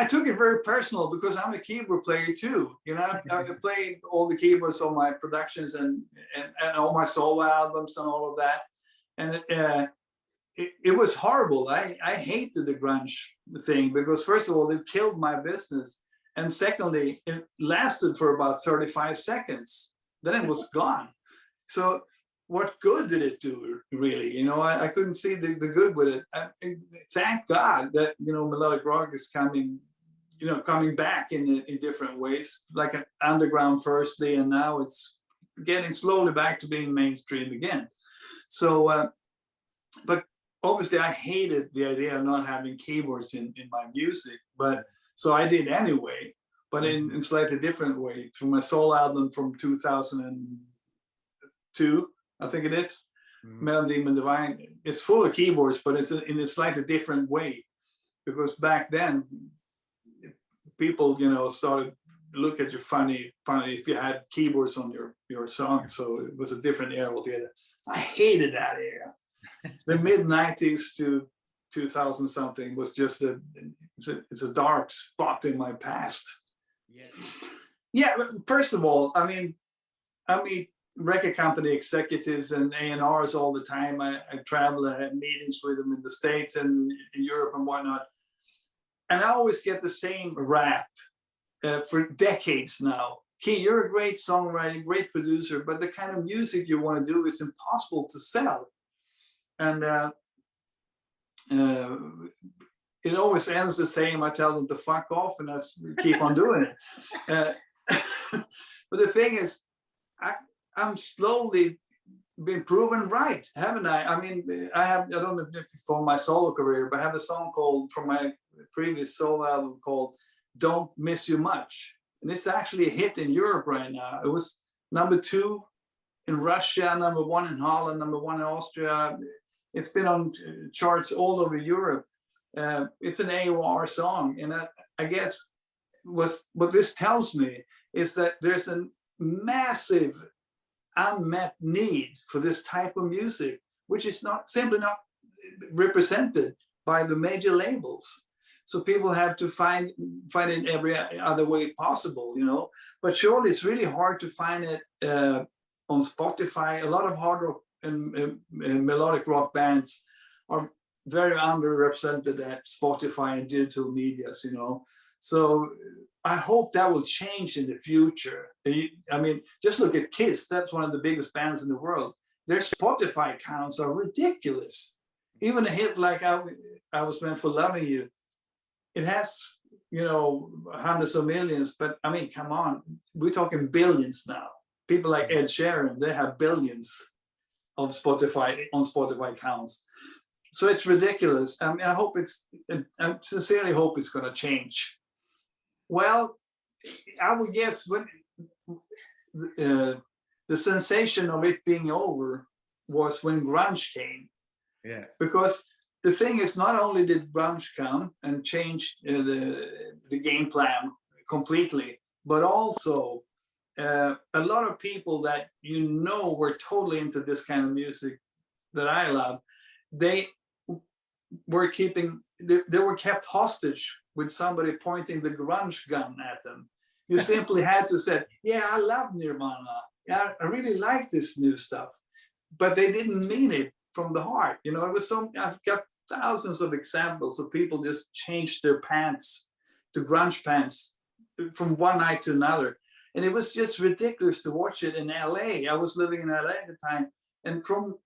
I took it very personal because I'm a keyboard player too. You know, I played all the keyboards on my productions and all my solo albums and all of that. And it was horrible. I hated the grunge thing because first of all, it killed my business. And secondly, it lasted for about 35 seconds. Then it was gone. So what good did it do, really? You know, I couldn't see the good with it. Thank God that, you know, melodic rock is coming back in different ways, like an underground firstly, and now it's getting slowly back to being mainstream again. So, but obviously I hated the idea of not having keyboards in my music, but so I did anyway, but in slightly different way. From my soul album from 2002, I think it is, Melody and Divine, it's full of keyboards, but it's in a slightly different way, because back then people, you know, started look at you funny if you had keyboards on your song. So it was a different era altogether. I hated that era. The mid 90s to 2000 something was just it's a dark spot in my past. Yes. Yeah, but first of all, I mean, I meet record company executives and A&Rs all the time. I travel and have meetings with them in the States and in Europe and whatnot. And I always get the same rap for decades now. Kee, you're a great songwriter, great producer, but the kind of music you want to do is impossible to sell. And it always ends the same. I tell them to fuck off and I keep on doing it. But the thing is, I'm slowly been proven right, haven't I? I mean, I don't know if you follow my solo career, but I have a song called, from my previous solo album, called Don't Miss You Much. And it's actually a hit in Europe right now. It was #2 in Russia, #1 in Holland, #1 in Austria. It's been on charts all over Europe. It's an AOR song. And I guess what this tells me is that there's a massive unmet need for this type of music, which is simply not represented by the major labels. So people have to find it every other way possible, you know. But surely it's really hard to find it on Spotify. A lot of hard rock and melodic rock bands are very underrepresented at Spotify and digital medias, you know. So I hope that will change in the future. I mean, just look at Kiss. That's one of the biggest bands in the world. Their Spotify accounts are ridiculous. Even a hit like I Was Meant for Loving You, it has, you know, hundreds of millions, but I mean, come on, we're talking billions now. People like Ed Sheeran, they have billions of Spotify accounts. So it's ridiculous. I mean, I sincerely hope it's going to change. Well, I would guess when the sensation of it being over was when grunge came. Yeah. Because the thing is, not only did grunge come and change the game plan completely, but also a lot of people that, you know, were totally into this kind of music that I love, they were kept hostage with somebody pointing the grunge gun at them. You simply had to say, yeah, I love Nirvana. Yeah, I really like this new stuff. But they didn't mean it from the heart. You know, it was I've got thousands of examples of people just changed their pants to grunge pants from one night to another. And it was just ridiculous to watch it in LA. I was living in LA at the time. And from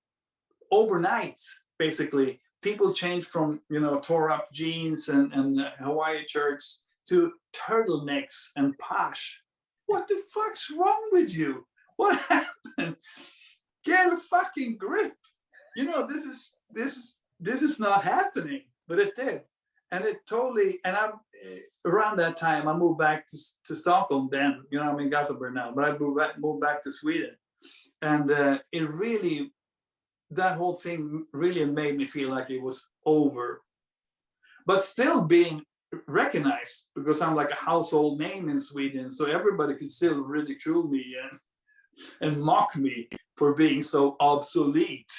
overnight, basically, people changed from, you know, tore up jeans and Hawaii shirts to turtlenecks and posh. What the fuck's wrong with you? What happened? Get a fucking grip. You know, this is not happening, but it did. And it totally, and I'm around that time, I moved back to Stockholm then, you know, I'm in Gothenburg now, but I moved back to Sweden. And it really, that whole thing really made me feel like it was over, but still being recognized because I'm like a household name in Sweden. So everybody could still ridicule me and mock me for being so obsolete.